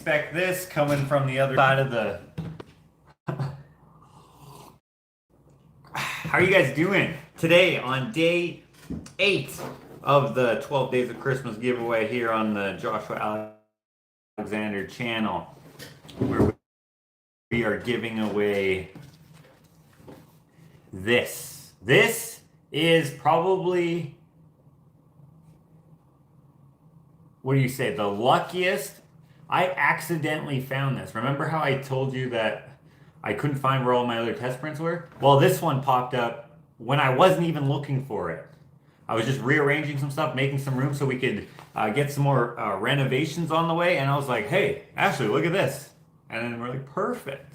Expect this coming from the other side of the... How are you guys doing? Today on day 8 of the 12 Days of Christmas giveaway here on the Joshua Alexander channel, where we are giving away this. This is probably, what do you say, the luckiest. I accidentally found this. Remember how I told you that I couldn't find where all my other test prints were? Well, this one popped up when I wasn't even looking for it. I was just rearranging some stuff, making some room so we could get some more renovations on the way. And I was like, hey, Ashley, look at this. And then we're like, perfect.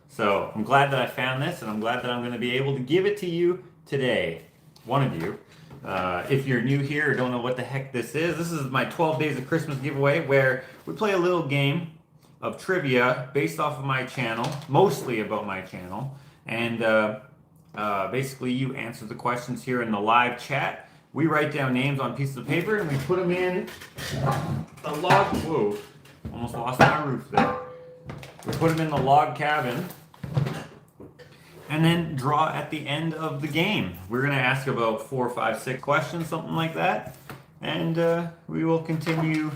So I'm glad that I found this, and I'm glad that I'm going to be able to give it to you today. One of you. If you're new here or don't know what the heck this is my 12 Days of Christmas giveaway where we play a little game of trivia based off of my channel, mostly about my channel. And basically you answer the questions here in the live chat. We write down names on pieces of paper and we put them in the log. Whoa, almost lost my roof there. We put them in the log cabin and then draw at the end of the game. We're going to ask about 4, 5, 6 questions, something like that. And we will continue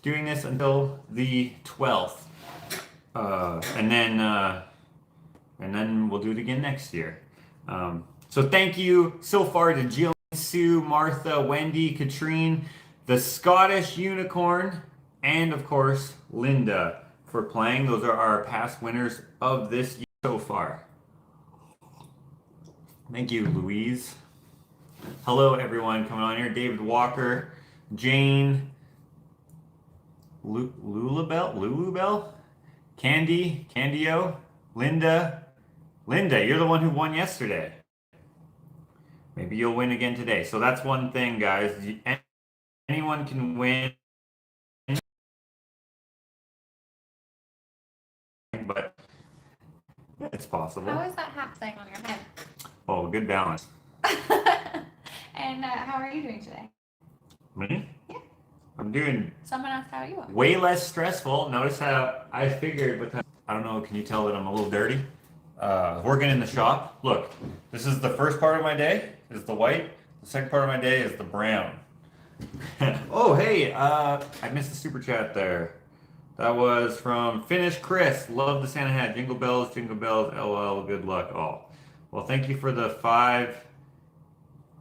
doing this until the 12th. And then we'll do it again next year. So thank you so far to Jill, Sue, Martha, Wendy, Katrine, the Scottish Unicorn, and of course, Linda for playing. Those are our past winners of this year so far. Thank you, Louise. Hello, everyone coming on here. David Walker, Jane, Lulubell, Candy, Candio, Linda. Linda, you're the one who won yesterday. Maybe you'll win again today. So that's one thing, guys. Anyone can win. But it's possible. How is that hat thing on your head? Oh, good balance. And how are you doing today? Me? Yeah. I'm doing Someone asked how you are. way less stressful. Notice how I figured, but I don't know, can you tell that I'm a little dirty? Working in the shop. Look, this is the first part of my day, is the white. The second part of my day is the brown. Oh, hey, I missed the super chat there. That was from Finnish Chris. Love the Santa hat. Jingle bells, LOL, good luck all. Well, thank you for the 5,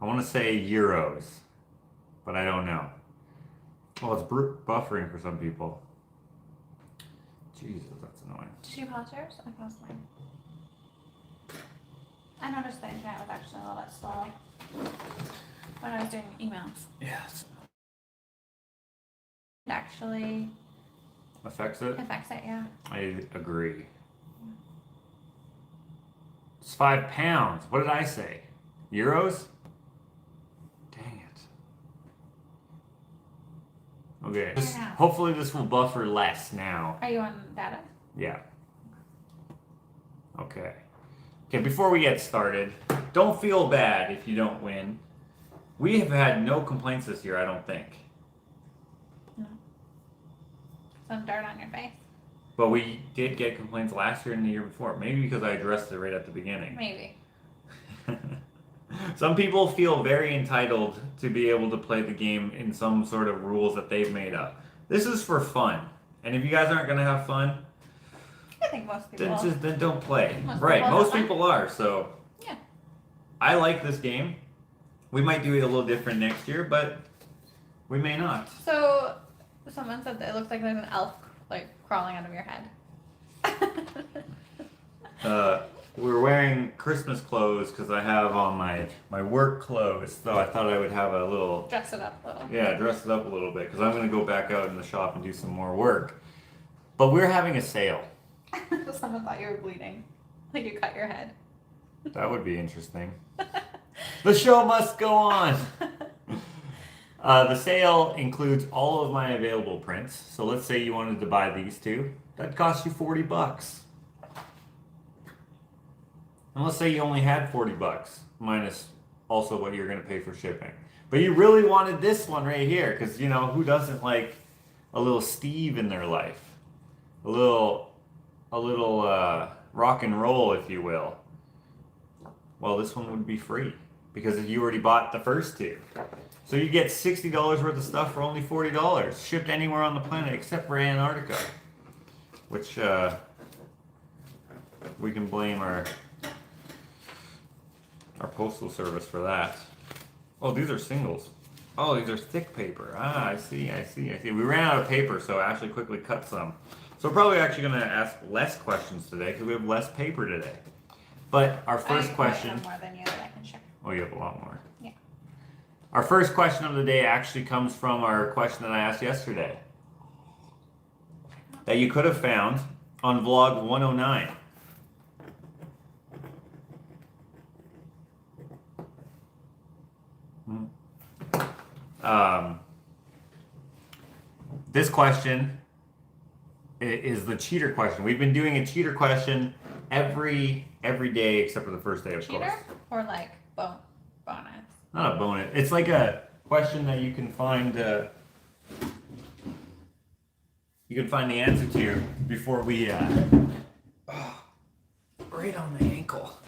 I want to say euros, but I don't know. Well, it's buffering for some people. Jesus, that's annoying. Did you pause yours? I paused mine. I noticed the internet was actually a little bit slow when I was doing emails. Yes. It actually Affects it? affects it, yeah. I agree. It's 5 pounds. What did I say? Euros? Dang it. Okay. Hopefully this will buffer less now. Are you on data? Yeah. Okay. Okay, before we get started, don't feel bad if you don't win. We have had no complaints this year, I don't think. No. Some dirt on your face? But we did get complaints last year and the year before. Maybe because I addressed it right at the beginning. Maybe. Some people feel very entitled to be able to play the game in some sort of rules that they've made up. This is for fun. And if you guys aren't going to have fun, I think most people then don't play. Most Right, people most have people are. So yeah. I like this game. We might do it a little different next year, but we may not. So someone said that it looks like there's an elf like crawling out of your head. We're wearing Christmas clothes because I have on my work clothes, so I thought I would have a little... Dress it up a little. Yeah, dress it up a little bit because I'm going to go back out in the shop and do some more work. But we're having a sale. Someone thought you were bleeding. Like you cut your head. That would be interesting. The show must go on! The sale includes all of my available prints. So let's say you wanted to buy these two. That'd cost you $40. And let's say you only had $40 minus also what you're going to pay for shipping. But you really wanted this one right here because, you know, who doesn't like a little Steve in their life? a little rock and roll, if you will, well, this one would be free because you already bought the first two. So you get $60 worth of stuff for only $40, shipped anywhere on the planet except for Antarctica, which we can blame our postal service for that. Oh, these are singles. Oh, these are thick paper. Ah, I see. We ran out of paper, so Ashley quickly cut some. So we're probably actually going to ask less questions today because we have less paper today. But our first question. I have more than you that I can share. Oh, you have a lot more. Yeah. Our first question of the day actually comes from our question that I asked yesterday. That you could have found on vlog 109. This question is the cheater question. We've been doing a cheater question every day except for the first day, of course. Cheater or like bonus? Not a bonus. It's like a question that you can find. You can find the answer to before we. Right on the ankle.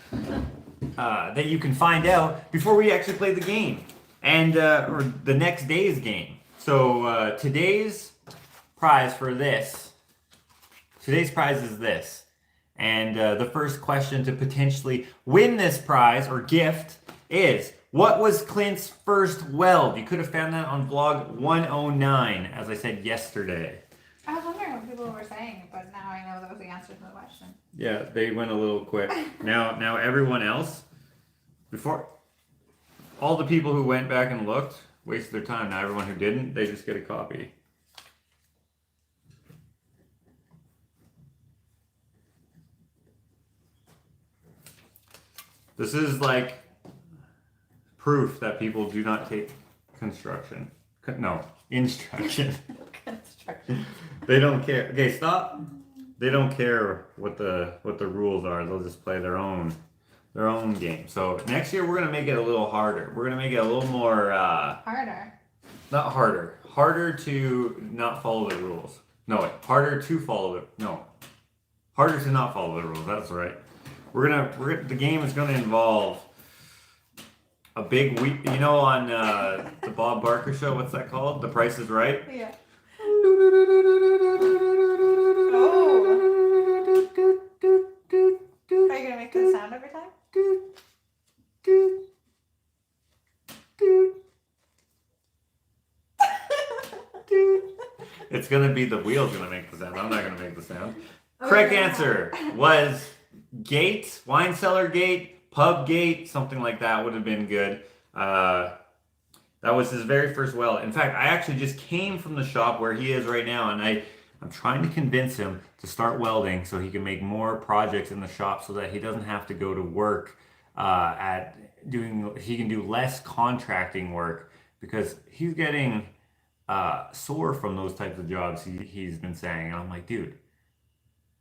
That you can find out before we actually play the game, and or the next day's game. So today's prize for this. Today's prize is this, and the first question to potentially win this prize or gift is: what was Clint's first weld? You could have found that on vlog 109, as I said yesterday. I was wondering what people were saying, but now I know that was the answer to the question. Yeah, they went a little quick. Now everyone else, before all the people who went back and looked wasted their time. Now everyone who didn't, they just get a copy. This is like proof that people do not take construction. No, instruction. Construction. They don't care. Okay, stop. They don't care what the rules are. They'll just play their own game. So next year we're gonna make it a little harder. We're gonna make it a little more Harder. not harder. Harder to not follow the rules. No, wait. Harder to follow the no. Harder to not follow the rules. That's right. The game is gonna involve a big week. You know, on the Bob Barker show. What's that called? The Price is Right. Yeah. Are you gonna make this sound every time? It's gonna be the wheel's gonna make the sound. I'm not gonna make the sound. Correct answer was gate, wine cellar gate, pub gate, something like that would have been good. That was his very first weld. In fact, I actually just came from the shop where he is right now, and I'm trying to convince him to start welding so he can make more projects in the shop so that he doesn't have to go to work he can do less contracting work because he's getting sore from those types of jobs he's been saying. And I'm like, dude,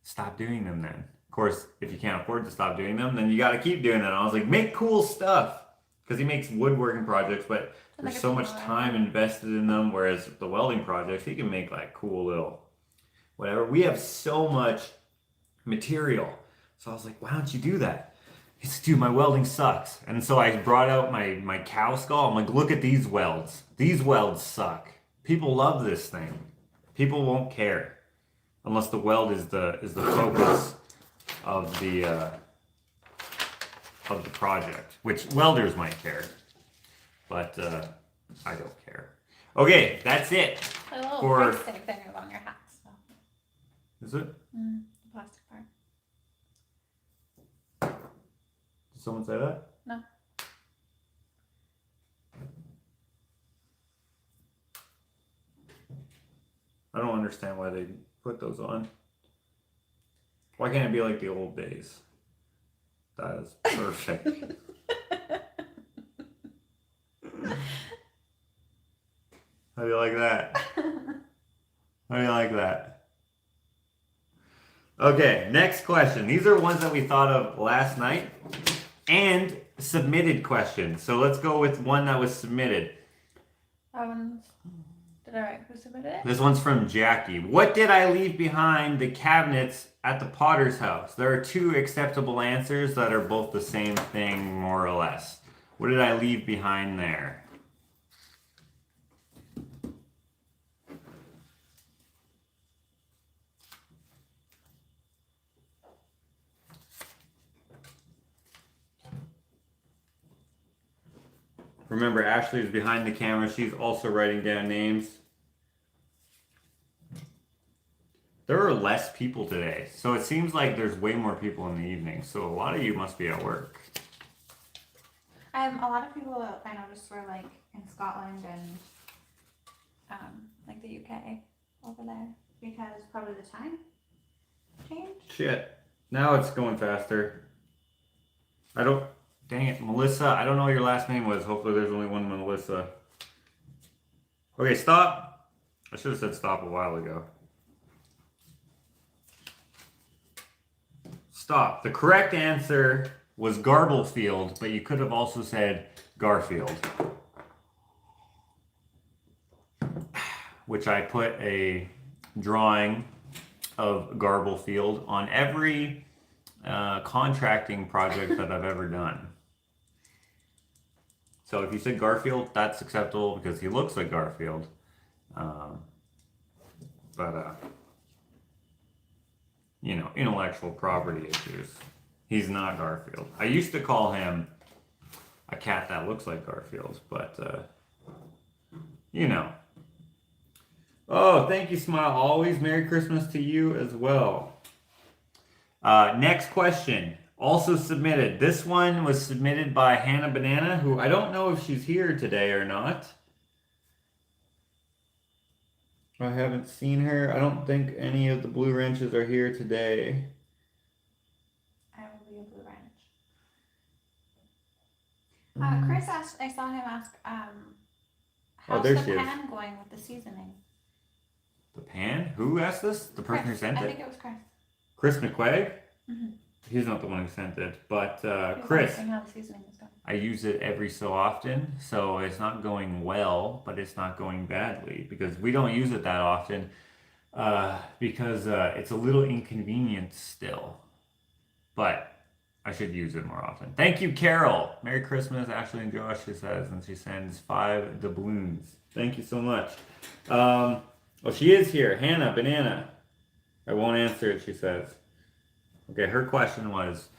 stop doing them then. Of course, if you can't afford to stop doing them, then you got to keep doing it. And I was like, make cool stuff. Because he makes woodworking projects, but there's so much time invested in them. Whereas the welding projects, he can make like cool little whatever. We have so much material. So I was like, why don't you do that? He said, dude, my welding sucks. And so I brought out my cow skull. I'm like, look at these welds. These welds suck. People love this thing. People won't care unless the weld is the focus of the project, which welders might care, but I don't care. Okay, that's it. The little For- price tag thing is on your hat. So. Is it? The plastic part. Did someone say that? No. I don't understand why they put those on. Why can't it be like the old days? That is perfect. How do you like that? How do you like that? Okay, next question. These are ones that we thought of last night and submitted questions. So let's go with one that was submitted. That one's Did I write who submitted it? This one's from Jackie. What did I leave behind the cabinets at the Potter's house? There are two acceptable answers that are both the same thing, more or less. What did I leave behind there? Remember, Ashley is behind the camera. She's also writing down names. There are less people today, so it seems like there's way more people in the evening. So a lot of you must be at work. A lot of people that I noticed were like in Scotland and like the UK over there because probably the time change. Shit. Now it's going faster. Dang it, Melissa. I don't know what your last name was. Hopefully there's only one Melissa. Okay, stop. I should have said stop a while ago. Stop. The correct answer was Garblefield, but you could have also said Garfield. Which I put a drawing of Garblefield on every contracting project that I've ever done. So if you said Garfield, that's acceptable because he looks like Garfield. You know, intellectual property issues. He's not Garfield. I used to call him a cat that looks like Garfield, but you know. Oh, thank you, Smile Always. Merry Christmas to you as well. Next question, also submitted. This one was submitted by Hannah Banana, who I don't know if she's here today or not. I haven't seen her. I don't think any of the Blue Wrenches are here today. I will be a Blue Wrench. Chris asked, I saw him ask, how's there the she is. pan going with the seasoning? The pan? Who asked this? The person who sent I it? think it was Chris. Chris McQuaig? Mm-hmm. He's not the one who sent it, but He was Chris. asking how the seasoning is going. I use it every so often, so it's not going well, but it's not going badly because we don't use it that often because it's a little inconvenient still. But I should use it more often. Thank you, Carol. Merry Christmas, Ashley and Josh, she says, and she sends 5 doubloons. Thank you so much. Oh, she is here. Hannah Banana. I won't answer it, she says. Okay, her question was,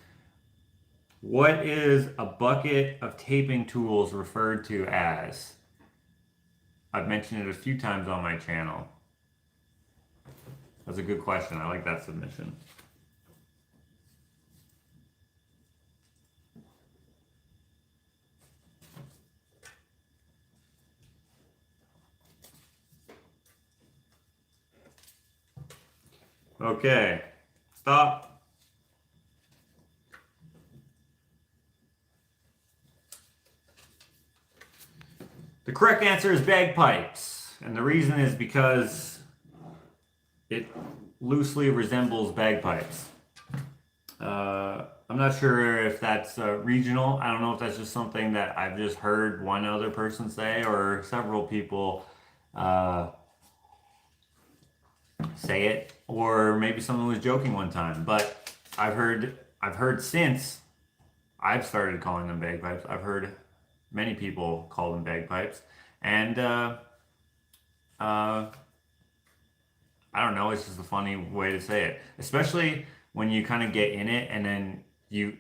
what is a bucket of taping tools referred to as? I've mentioned it a few times on my channel. That's a good question. I like that submission. Okay, stop. The correct answer is bagpipes, and the reason is because it loosely resembles bagpipes. I'm not sure if that's regional. I don't know if that's just something that I've just heard one other person say or several people say it, or maybe someone was joking one time. But I've heard since I've started calling them bagpipes. I've heard many people call them bagpipes, and I don't know. It's just a funny way to say it, especially when you kind of get in it and then you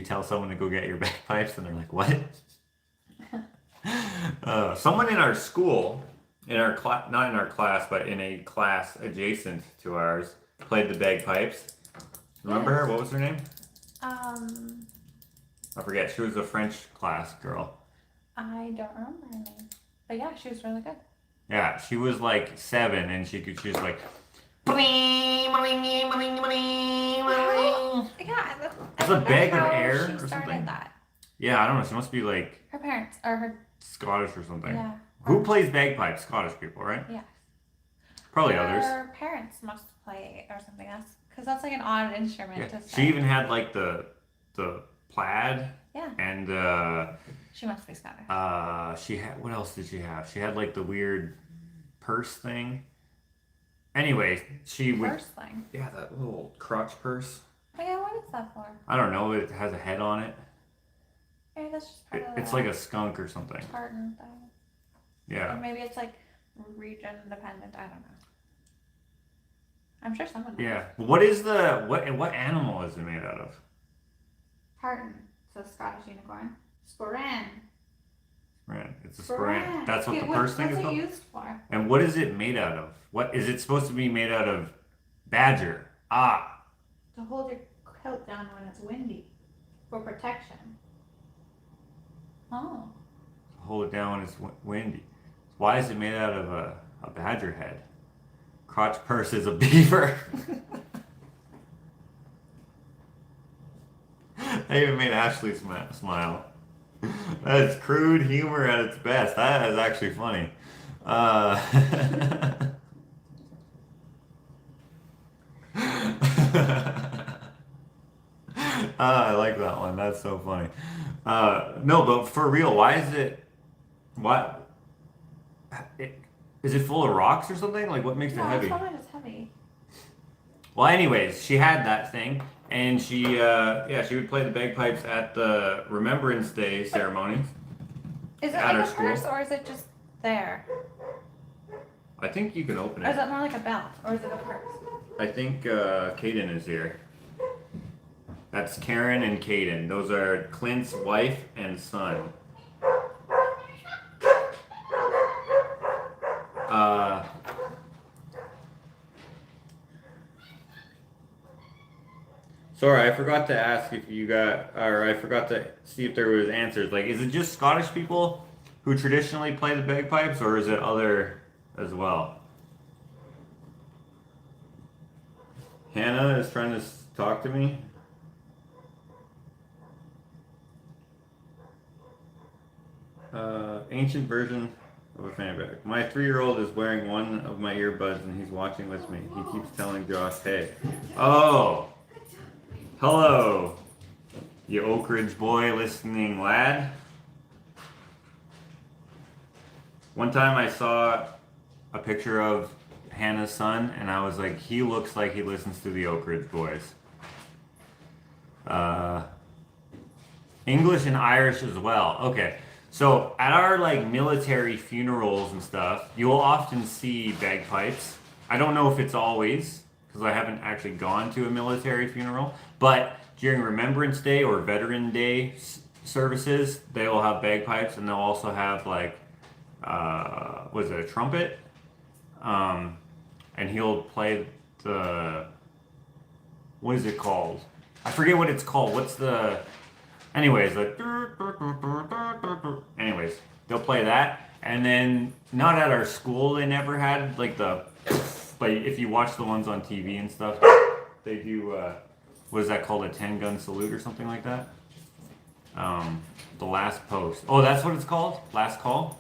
tell someone to go get your bagpipes and they're like, what? Someone in our school, in our class, not in our class, but in a class adjacent to ours, played the bagpipes. Remember her? What was her name? I forget. She was a French class girl. I don't remember her name. But yeah, she was really good. Yeah, she was like 7 and she was like, Yeah, it's a bag of air she or started something. That. Yeah, I don't know. She must be like Her parents or her. Scottish or something. Yeah. Who plays bagpipes? Scottish people, right? Yeah. Probably her others. Her parents must play or something else because that's like an odd instrument Yeah. to say. She even had like the plaid. Yeah. And she must be Scottish. she had, what else did she have? She had like the weird purse thing. Anyway, she would. Purse thing. Yeah, that little crotch purse. Oh yeah, what is that for? I don't know. It has a head on it. Maybe that's just part of It's like a skunk or something. tartan thing. Yeah. Or maybe it's like region dependent. I don't know. I'm sure someone knows. Yeah. What is what animal is it made out of? Tartan. So Scottish unicorn. Sporran. Right. It's a sporran. That's what the purse thing is called? What's it used for? And what is it made out of? What is it supposed to be made out of? Badger. Ah. To hold your coat down when it's windy. For protection. Oh. Hold it down when it's windy. Why is it made out of a badger head? Crotch purse is a beaver. I even made Ashley smile. That is crude humor at its best. That is actually funny. I like that one. That's so funny. No, but for real, why is it? What? Is it full of rocks or something? Like, what makes it heavy? No, it's probably just heavy. Well, anyways, she had that thing, and she would play the bagpipes at the Remembrance Day ceremonies. Is it At like our a purse, school. or is it just there? I think you can open Or is it. it more like a belt, or is it a purse? I think Caden is here. That's Karen and Caden. Those are Clint's wife and son. Sorry, I forgot to ask if you got, or I forgot to see if there was answers. Like, is it just Scottish people who traditionally play the bagpipes, or is it other as well? Hannah is trying to talk to me. Ancient version of a fan bag. My 3-year-old is wearing one of my earbuds and he's watching with me. He keeps telling Josh, hey. Oh! Hello, you Oak Ridge boy listening lad. One time I saw a picture of Hannah's son and I was like, he looks like he listens to the Oak Ridge boys. English and Irish as well. Okay. So at our like military funerals and stuff, you will often see bagpipes. I don't know if it's always, because I haven't actually gone to a military funeral, but during Remembrance Day or Veteran Day services, they will have bagpipes, and they'll also have like, was it a trumpet? And he'll play the, what is it called? I forget what it's called. What's the, anyways, like, anyways, they'll play that, and then not at our school. They never had like the, like if you watch the ones on TV and stuff, they do. What is that called? A 10-gun salute or something like that. The last post. Oh, that's what it's called. Last call.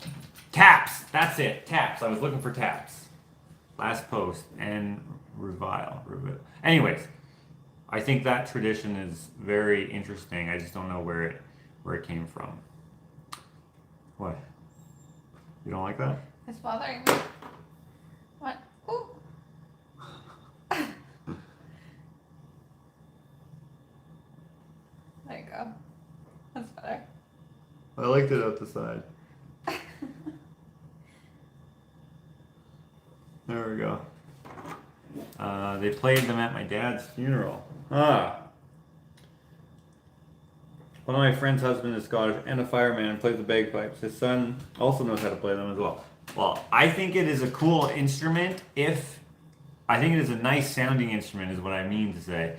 Taps. That's it. Taps. I was looking for taps. Last post and revile. Anyways. I think that tradition is very interesting. I just don't know where it came from. What? You don't like that? It's bothering me. What? Ooh. There you go. That's better. I liked it out the side. There we go. They played them at my dad's funeral. One of my friend's husband is Scottish and a fireman and plays the bagpipes. His son also knows how to play them as well. Well, I think it is a cool instrument I think it is a nice sounding instrument is what I mean to say.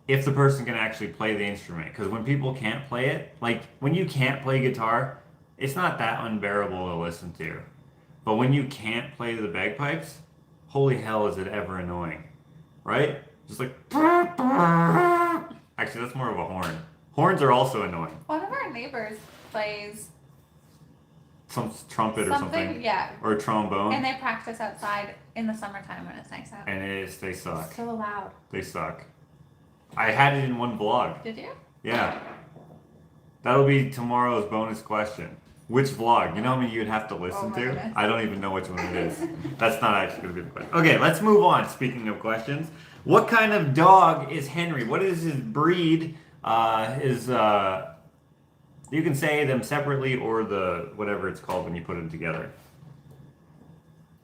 If the person can actually play the instrument. Because when people can't play it, like when you can't play guitar, it's not that unbearable to listen to. But when you can't play the bagpipes, holy hell is it ever annoying. Right? Just like, actually that's more of a horn. Horns are also annoying. One of our neighbors plays Some trumpet or something. Yeah. Or a trombone. And they practice outside in the summertime when it's nice out. And they suck. So loud. They suck. I had it in one vlog. Did you? Yeah. That'll be tomorrow's bonus question. Which vlog? You know how many you'd have to listen my to? goodness. I don't even know which one it is. That's not actually going to be the question. Okay, let's move on. Speaking of questions, what kind of dog is Henry? What is his breed? You can say them separately or the whatever it's called when you put them together.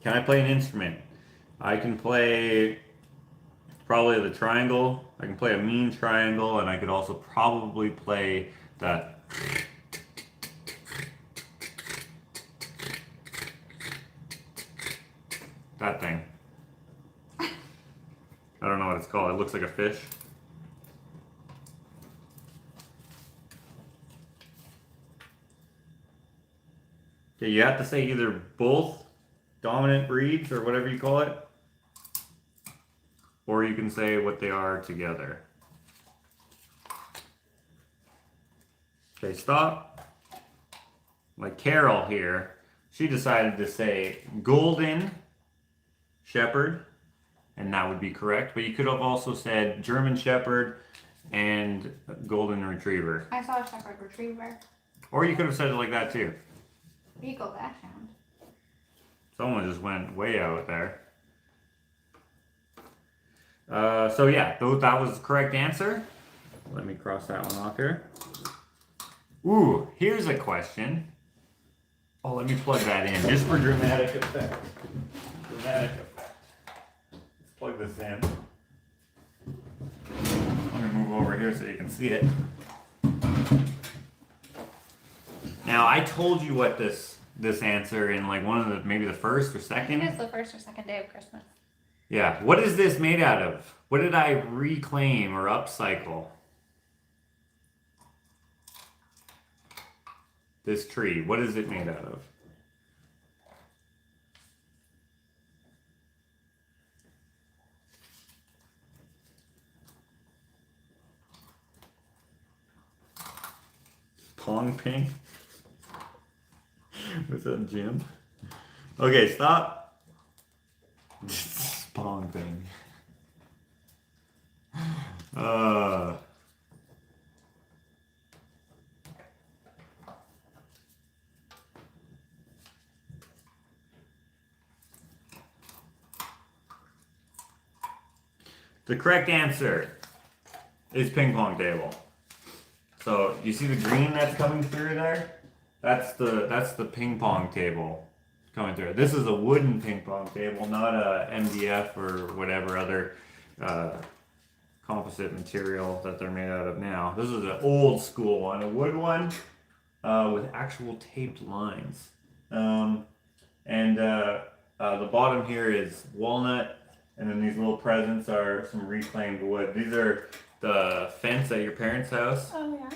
Can I play an instrument? I can play probably the triangle. I can play a mean triangle, and I could also probably play that. That thing. I don't know what it's called. It looks like a fish. Okay, you have to say either both dominant breeds or whatever you call it, or you can say what they are together. Okay, stop. Like Carol here, she decided to say golden Shepherd, and that would be correct. But you could have also said German Shepherd and Golden Retriever. I saw a Shepherd Retriever. Or you could have said it like that too. Beagle Dachshund. Someone just went way out there. So yeah, that was the correct answer. Let me cross that one off here. Ooh, here's a question. Oh, let me plug that in just for dramatic effect. Dramatic effect. Let's plug this in. I'm gonna move over here so you can see it. Now I told you what this answer in like one of the maybe the first or I second. think it's the first or second day of Christmas. Yeah. What is this made out of? What did I reclaim or upcycle? This tree. What is it made out of? Pong ping? Was that Jim? Okay, stop. Pong ping. The correct answer is ping pong table. So you see the green that's coming through there? That's the ping pong table coming through. This is a wooden ping pong table, not a MDF or whatever other composite material that they're made out of now. This is an old school one, a wood one with actual taped lines. The bottom here is walnut, and then these little presents are some reclaimed wood. These are the fence at your parents' house. Oh yeah.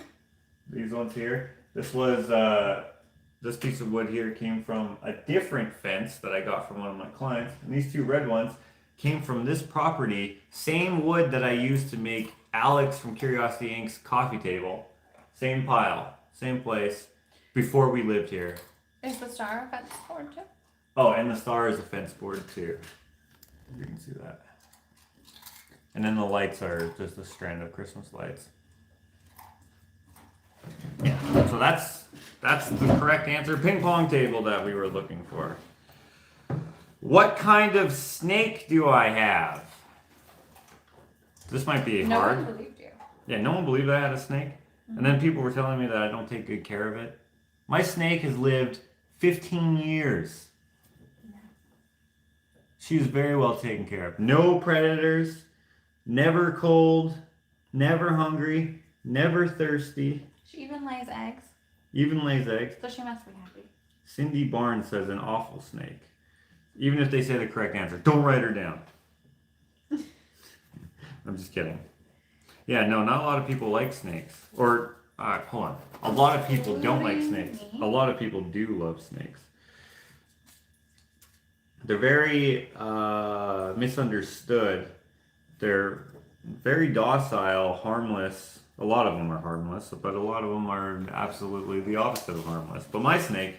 These ones here. This was this piece of wood here came from a different fence that I got from one of my clients. And these two red ones came from this property. Same wood that I used to make Alex from Curiosity Inc.'s coffee table. Same pile, same place. Before we lived here. Is the star a fence board too? Oh, and the star is a fence board too. You can see that. And then the lights are just a strand of Christmas lights. Yeah, so that's the correct answer. Ping pong table that we were looking for. What kind of snake do I have? This might be hard. No one believed you. Yeah, no one believed I had a snake. Mm-hmm. And then people were telling me that I don't take good care of it. My snake has lived 15 years. Yeah. She was very well taken care of. No predators, never cold, never hungry, never thirsty. She even lays eggs. Even lays eggs. So she must be happy. Cindy Barnes says an awful snake. Even if they say the correct answer, don't write her down. I'm just kidding. Yeah, no, not a lot of people like snakes. Or, hold on. A lot of people don't like snakes. A lot of people do love snakes. They're very misunderstood. They're very docile, harmless. A lot of them are harmless, but a lot of them are absolutely the opposite of harmless. But my snake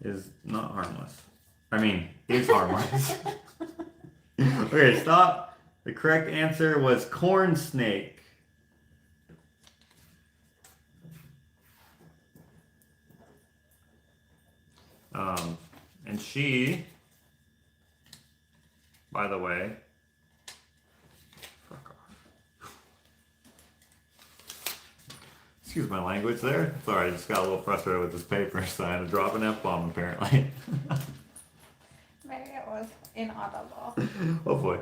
is not harmless. I mean, is harmless. Okay, stop. The correct answer was corn snake. And she, by the way, fuck off. Excuse my language there. Sorry, I just got a little frustrated with this paper, so I had to drop an F-bomb apparently. Maybe it was inaudible. Hopefully.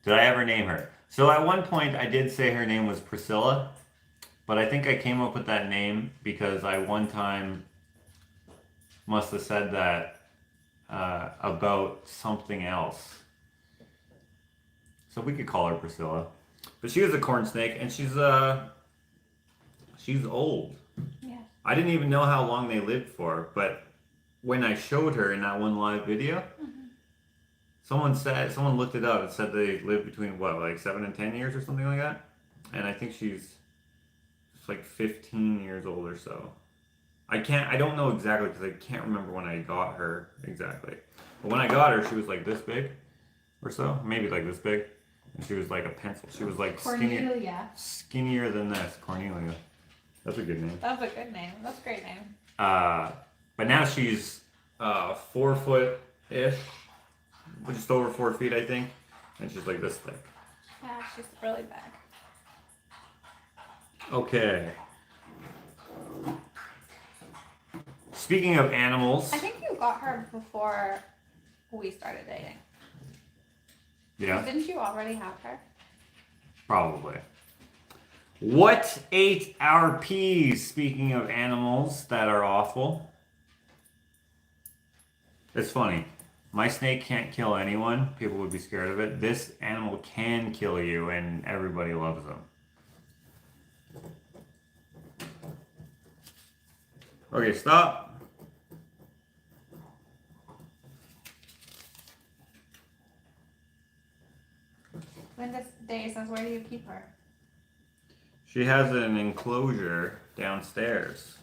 Did I ever name her? So at one point I did say her name was Priscilla, but I think I came up with that name because I one time must have said that about something else. So we could call her Priscilla. But she was a corn snake, and she's old. Yeah. I didn't even know how long they lived for, but when I showed her in that one live video, someone looked it up and said they lived between what, like 7 and 10 years or something like that. And I think she's like 15 years old or so. I don't know exactly because I can't remember when I got her exactly. But when I got her, she was like this big or so, maybe like this big. And she was like a pencil. She was like skinnier than this. Cornelia. That's a good name. That's a good name. That's a great name. But now she's 4 foot-ish. Just over 4 feet, I think. And she's like this thick. Yeah, she's really big. Okay. Speaking of animals. I think you got her before we started dating. Yeah. Didn't you already have her? Probably. What ate our peas? Speaking of animals that are awful. It's funny. My snake can't kill anyone. People would be scared of it. This animal can kill you, and everybody loves them. Okay, stop. Linda Day says, where do you keep her? She has an enclosure downstairs.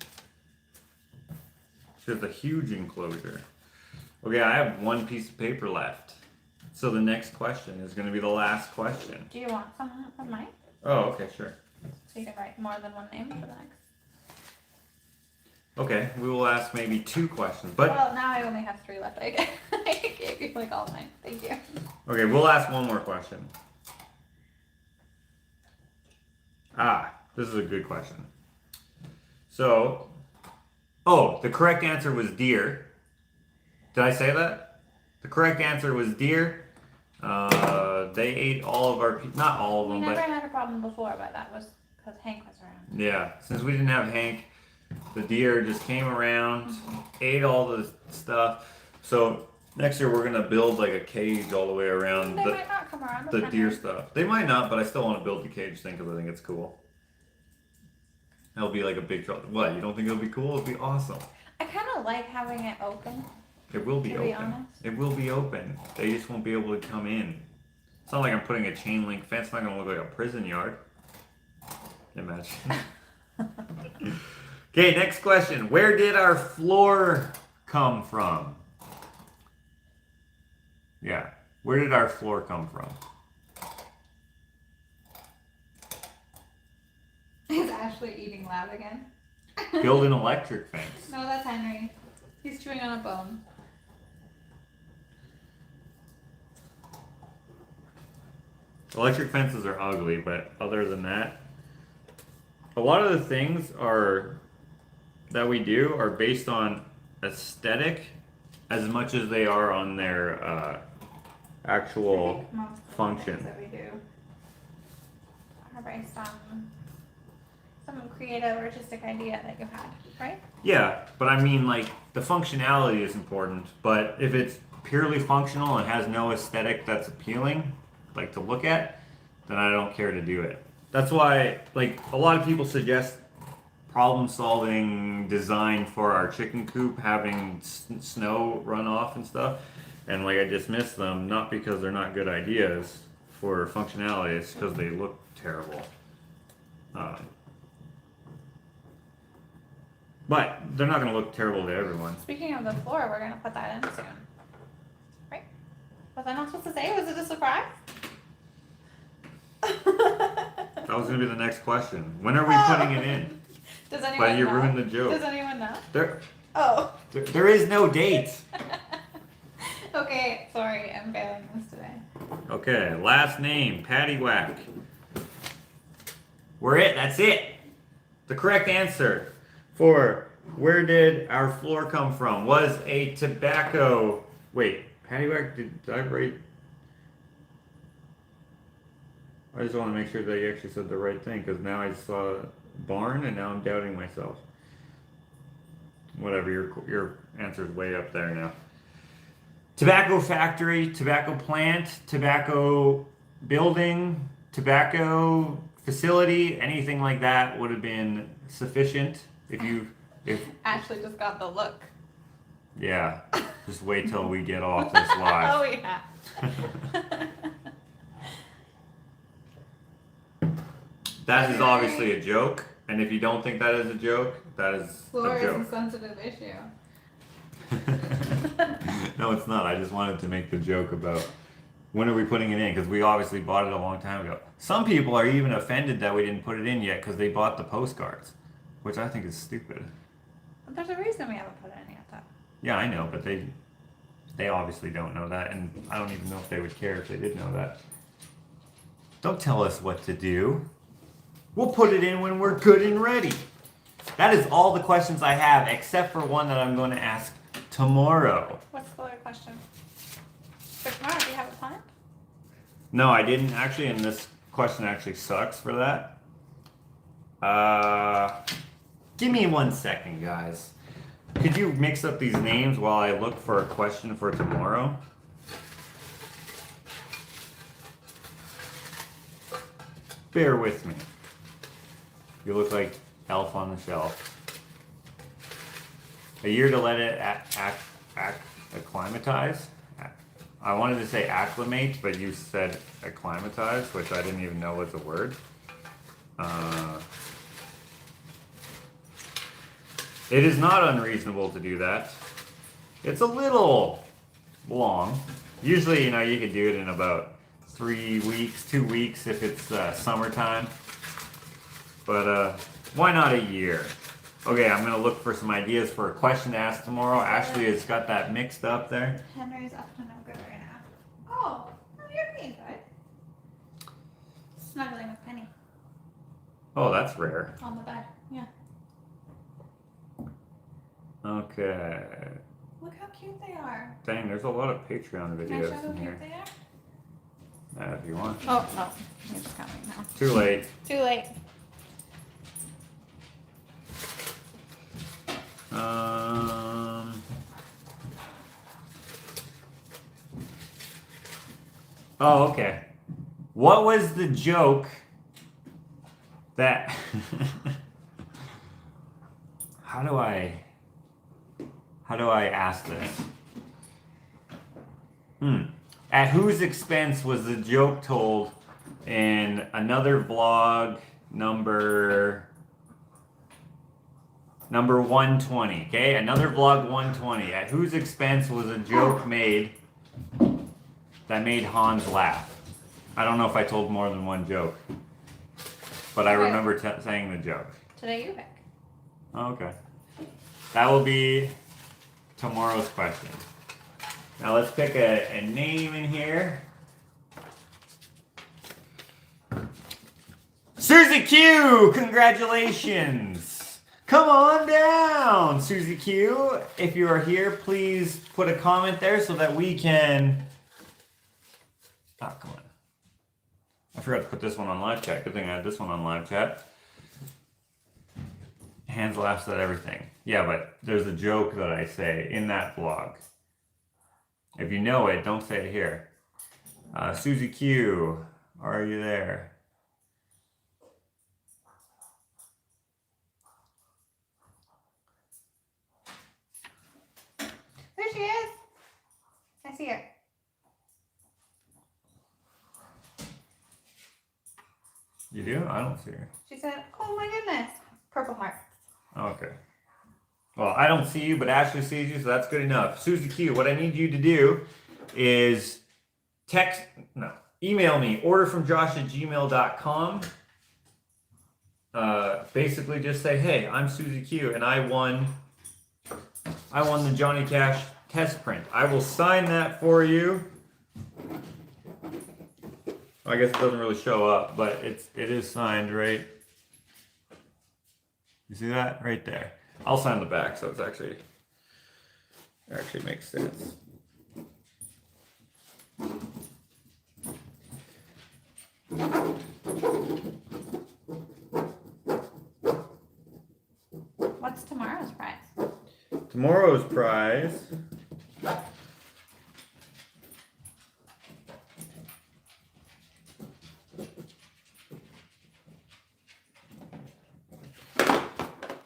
She has a huge enclosure. Okay, I have one piece of paper left. So the next question is going to be the last question. Do you want some of mine? Oh, okay, sure. So you can write more than one name for the next. Okay, we will ask maybe 2 questions, but... Well, now I only have 3 left. I gave you like all mine. Thank you. Okay, we'll ask one more question. This is a good question. So, the correct answer was deer. Did I say that? The correct answer was deer. They ate all of our, not all of them, We but... never had a problem before, but that was because Hank was around. Yeah, since we didn't have Hank, the deer just came around, ate all the stuff. So next year we're gonna build like a cage all the way around They might not come around. the deer stuff. They might not, but I still want to build the cage thing because I think it's cool. That'll be like a big trouble. What? You don't think it'll be cool? It'll be awesome. I kind of like having it open. It will be To open. be honest. It will be open. They just won't be able to come in. It's not like I'm putting a chain link fence. It's not gonna look like a prison yard. Imagine. Okay, next question. Where did our floor come from? Yeah. Where did our floor come from? Is Ashley eating loud again? Build an electric fence. No, that's Henry. He's chewing on a bone. Electric fences are ugly, but other than that, a lot of the things that we do are based on aesthetic as much as they are on their actual I think most of the function. things that we do are based on some creative artistic idea that you had, right? Yeah, but I mean, like, the functionality is important, but if it's purely functional and has no aesthetic that's appealing, like, to look at, then I don't care to do it. That's why, like, a lot of people suggest problem-solving design for our chicken coop, having snow run off and stuff, and, like, I dismiss them, not because they're not good ideas for functionality, it's because they look terrible. But they're not going to look terrible to everyone. Speaking of the floor, we're gonna put that in soon, right? Was I not supposed to say? Was it a surprise? That was going to be the next question. When are we putting it in? Does anyone But you know? ruined the joke. Does anyone know? There is no date. Okay, sorry, I'm failing this today. Okay, last name, Paddywhack. That's it. The correct answer for where did our floor come from was a tobacco. Wait, Paddywhack, did I write? I just want to make sure that you actually said the right thing because now I saw barn and now I'm doubting myself. Whatever, your answer's way up there now. Tobacco factory, tobacco plant, tobacco building, tobacco facility, anything like that would have been sufficient if Ashley just got the look. yeah. Just wait till we get off this live. Oh yeah. That is obviously a joke, and if you don't think that is a joke, that is Floor a is joke. a sensitive issue. No, it's not. I just wanted to make the joke about when are we putting it in because we obviously bought it a long time ago. Some people are even offended that we didn't put it in yet because they bought the postcards, which I think is stupid. But there's a reason we haven't put it in yet, though. Yeah, I know, but they obviously don't know that, and I don't even know if they would care if they did know that. Don't tell us what to do. We'll put it in when we're good and ready. That is all the questions I have, except for one that I'm going to ask tomorrow. What's the other question? For tomorrow, do you have it planned? No, I didn't actually, and this question actually sucks for that. Give me 1 second, guys. Could you mix up these names while I look for a question for tomorrow? Bear with me. You look like Elf on the Shelf. A year to let it acclimatize. I wanted to say acclimate, but you said acclimatize, which I didn't even know was a word. It is not unreasonable to do that. It's a little long. Usually, you could do it in about 3 weeks, 2 weeks if it's summertime. But why not a year? Okay, I'm gonna look for some ideas for a question to ask tomorrow. Ashley has got that mixed up there. Henry's up to no good right now. Oh, you're being good. Snuggling with Penny Oh, that's rare. on the bed. Yeah. Okay. Look how cute they are. Dang, there's a lot of Patreon Can I show videos how in cute here. they are? If you want. Oh, no. You just got me now. Too late. Too late. Oh, okay. What was the joke that... How do I ask this? At whose expense was the joke told in another vlog number 120, okay? Another vlog 120. At whose expense was a joke made that made Hans laugh? I don't know if I told more than one joke, but I remember saying the joke. Today you pick. Oh, okay. That will be tomorrow's question. Now let's pick a name in here. Susie Q! Congratulations! Come on down, Susie Q. If you are here, please put a comment there so that we can... Oh, come on. I forgot to put this one on live chat. Good thing I had this one on live chat. Hans laughs at everything. Yeah, but there's a joke that I say in that vlog. If you know it, don't say it here. Susie Q, are you there? There she is. I see her. You do? I don't see her. She said, oh my goodness. Purple heart. Okay. Well, I don't see you, but Ashley sees you, so that's good enough. Susie Q, what I need you to do is email me, orderfromjosh@gmail.com. basically just say, hey, I'm Susie Q, and I won the Johnny Cash test print. I will sign that for you. I guess it doesn't really show up, but it is signed, right? You see that right there? I'll sign the back, so it actually makes sense. What's tomorrow's prize? Tomorrow's prize.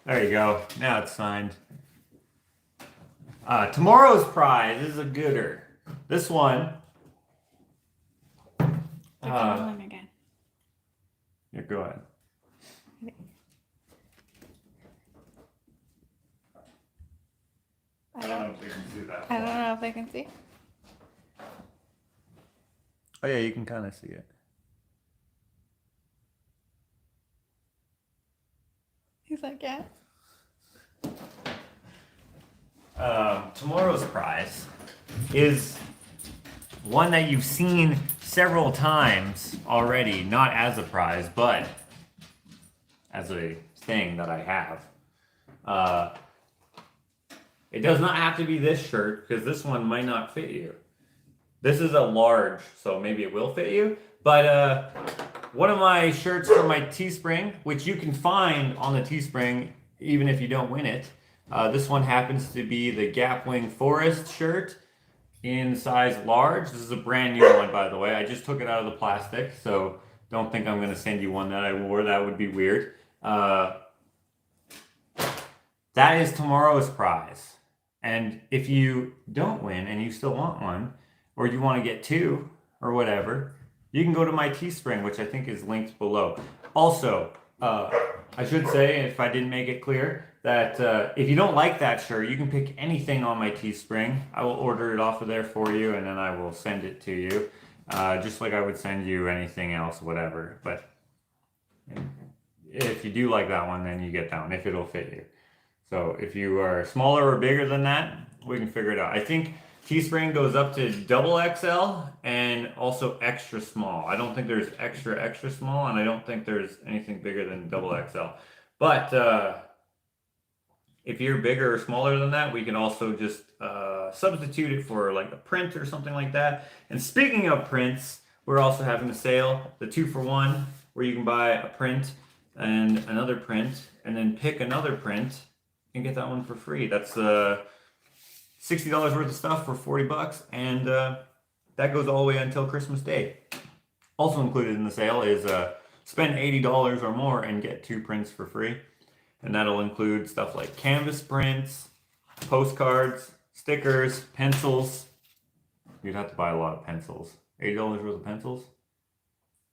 There you go. Now it's signed. Tomorrow's prize is a gooder. This one. Again. Yeah, go ahead. I don't know if they can see that. I don't know if they can see. Oh yeah, you can kind of see it. He's like, yeah. Tomorrow's prize is one that you've seen several times already, not as a prize, but as a thing that I have. It does not have to be this shirt, because this one might not fit you. This is a large, so maybe it will fit you. But one of my shirts from my Teespring, which you can find on the Teespring even if you don't win it. This one happens to be the Gap Wing Forest shirt in size large. This is a brand new one, by the way. I just took it out of the plastic, so don't think I'm going to send you one that I wore. That would be weird. That is tomorrow's prize. And if you don't win and you still want one, or you want to get two, or whatever, you can go to my Teespring, which I think is linked below. Also, I should say, if I didn't make it clear, that if you don't like that shirt, you can pick anything on my Teespring. I will order it off of there for you, and then I will send it to you. Just like I would send you anything else, whatever. But if you do like that one, then you get that one, if it'll fit you. So if you are smaller or bigger than that, we can figure it out. I think Teespring goes up to double XL and also extra small. I don't think there's extra small, and I don't think there's anything bigger than double XL. But if you're bigger or smaller than that, we can also just substitute it for like a print or something like that. And speaking of prints, we're also having a sale, the 2-for-1, where you can buy a print and another print, and then pick another print and get that one for free. That's $60 worth of stuff for $40, and that goes all the way until Christmas Day. Also included in the sale is spend $80 or more and get 2 prints for free. And that'll include stuff like canvas prints, postcards, stickers, pencils. You'd have to buy a lot of pencils. $80 worth of pencils?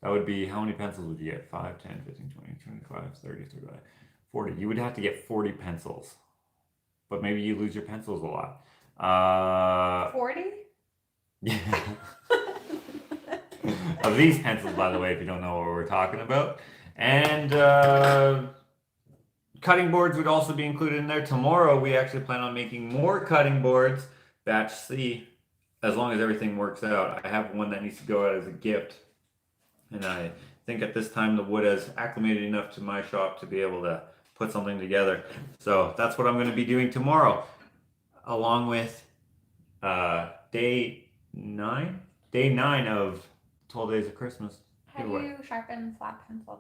That would be, how many pencils would you get? 5, 10, 15, 20, 25, 30, 35, 40. You would have to get 40 pencils. But maybe you lose your pencils a lot. 40? Yeah. Of these pencils, by the way, if you don't know what we're talking about. And cutting boards would also be included in there. Tomorrow, we actually plan on making more cutting boards, batch C, as long as everything works out. I have one that needs to go out as a gift. And I think at this time, the wood has acclimated enough to my shop to be able to put something together. So that's what I'm going to be doing tomorrow, along with day 9 of 12 Days of Christmas. How do you sharpen flat pencils?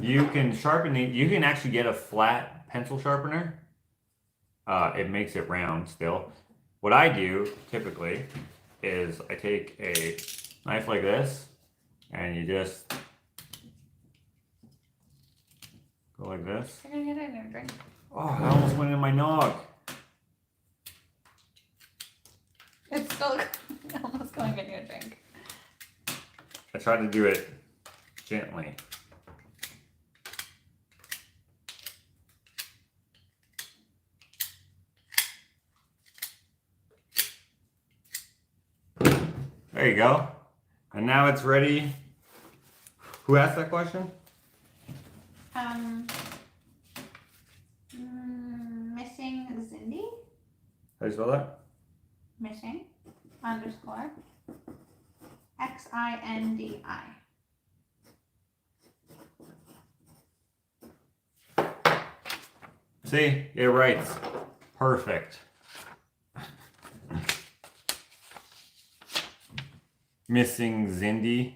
You can sharpen it. You can actually get a flat pencil sharpener. It makes it round still. What I do typically is I take a knife like this, and you just go like this. You're gonna get it in your drink. Oh, I almost went in my nog. It's still almost going in your drink. I try to do it gently. There you go. And now it's ready. Who asked that question? Missing Cindy. How do you spell that? Missing underscore XINDI. See, it writes perfect. Missing Zindi,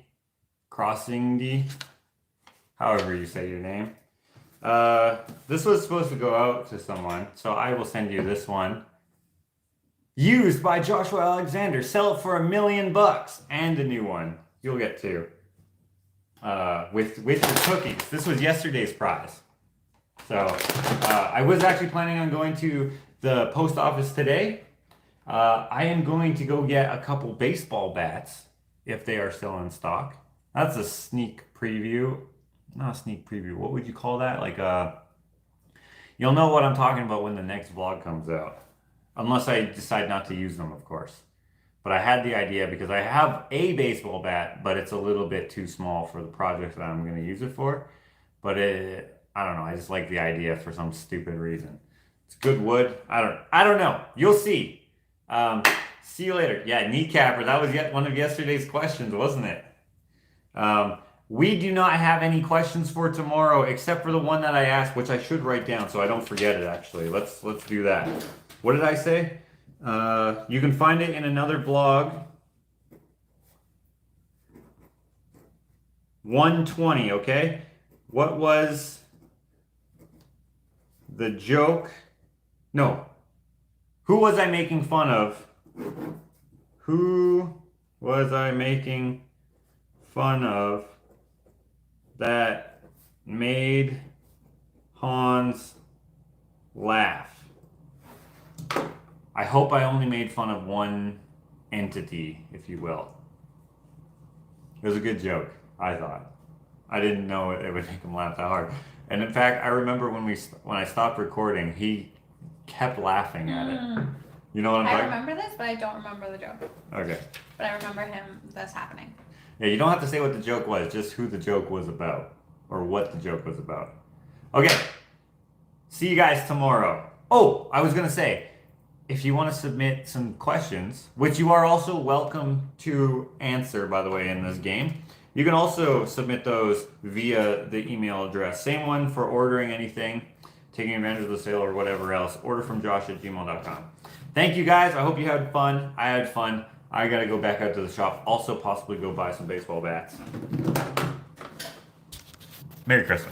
crossing D, however you say your name. This was supposed to go out to someone, so I will send you this one. Used by Joshua Alexander. Sell it for $1 million and a new one. You'll get two. With your cookies. This was yesterday's prize. So I was actually planning on going to the post office today. I am going to go get a couple baseball bats if they are still in stock. That's a sneak preview. Not a sneak preview. What would you call that? Like you'll know what I'm talking about when the next vlog comes out. Unless I decide not to use them, of course. But I had the idea because I have a baseball bat, but it's a little bit too small for the project that I'm going to use it for. But I don't know. I just like the idea for some stupid reason. It's good wood. I don't know. You'll see. See you later. Yeah, kneecapper. That was yet one of yesterday's questions, wasn't it? We do not have any questions for tomorrow except for the one that I asked, which I should write down so I don't forget it. Actually, let's do that. What did I say? You can find it in another blog. 120. Okay. What was the joke? No. Who was I making fun of? Who was I making fun of that made Hans laugh? I hope I only made fun of one entity, if you will. It was a good joke, I thought. I didn't know it would make him laugh that hard. And in fact, I remember when I stopped recording, he kept laughing at it. You know what I'm talking about? I remember this, but I don't remember the joke. Okay. But I remember this happening. Yeah, you don't have to say what the joke was, just who the joke was about. Or what the joke was about. Okay. See you guys tomorrow. Oh, I was going to say, if you want to submit some questions, which you are also welcome to answer, by the way, in this game, you can also submit those via the email address. Same one for ordering anything, taking advantage of the sale or whatever else. Orderfromjosh@gmail.com. Thank you guys. I hope you had fun. I had fun. I got to go back out to the shop. Also possibly go buy some baseball bats. Merry Christmas.